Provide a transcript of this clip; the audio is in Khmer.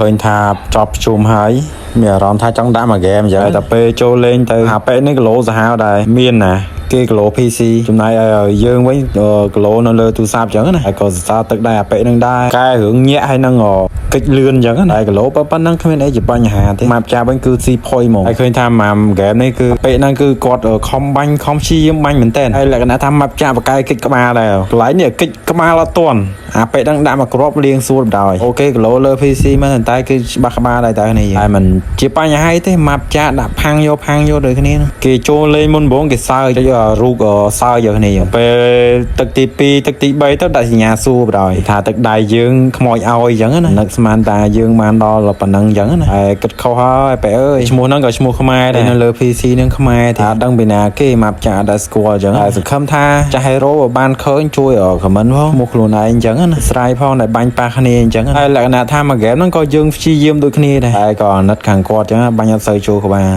ឃើញថាចប់ជុំហើយមានអារម្មណ៍ថាចង់ដាក់មួយហ្គេមអញ្ចឹងតែពេលចូលលេងទៅហាប៉េនេះគីឡូសាហាវដែរមានណាគេគីឡូ PC ចំណាយឲ្យយើងវិញគីឡូនៅលើទូរស័ព្ទអញ្ចឹងណាហើយក៏សរសើរទឹកដែរអាប៉េនឹងដែរកែរឿងញាក់ហើយនឹងកិច្ចលឿនអញ្ចឹងតែគីឡូប៉ុណ្ណឹងគ្មានអីជាបញ្ហាទេម៉ាប់ចាប់វិញគឺស៊ីផុយហ្មងហើយឃើញថាម៉ាំហ្គេមនេះគឺប៉េហ្នឹងគឺគាត់ខំបាញ់ខំព្យាយាមបាញ់មែនតើហើយលក្ខណៈថាម៉ាប់ចាប់បកាយកិច្ចក្បាលដែរកន្លែងនេះកិច្ចក្បាលអត់ទាន់អាប៉េហ្នឹងដាក់មកគ្រាប់លៀងសួរបណ្ដោយអូខេគីឡូលើ PC មែនតែគឺច្បាស់ក្បាលដែរតើគ្នាហើយមិនជាបញ្ហាទេម៉ាប់ចាដាក់ផាំងយកដូចគ្នាគេចូលលេងមុនបងគេសើចរូបសើចយកគ្នាពេលទឹកទី2ទឹកទី3ទៅដាក់សញ្ញាសួរបណ្ដោយថាទឹកដៃយើងខ្មោចឲ្យអញ្ចឹងណានឹកស្មានតាយើងបានដល់ប៉ុណ្ណឹងអញ្ចឹងណាហើយគិតខុសហើយប៉េអើយឈ្មោះហ្នឹងក៏ឈ្មោះខ្មែរដែរនៅលើ PC ហ្នឹងខ្មែរថាដឹងពីណាគេម៉ាប់ចាដាក់ស្គាល់អញ្ចឹងហើយសង្ឃឹមថាចាស់ហេរ៉ូបានឃើញជួយខមមិនផងមកខ្លួនឯងអញ្ចឹងណាស្រ័យផងដែលបាញ់ប៉ះគ្នាអញ្ចឹងហើយលក្ខណៈថាមួយហ្គេមហ្នឹងក៏យើងព្យាយាមដូចគ្នាដែរហើយក៏អាណិតខាងគាត់អញ្ចឹងបាញ់អត់សូវចូលក្បាល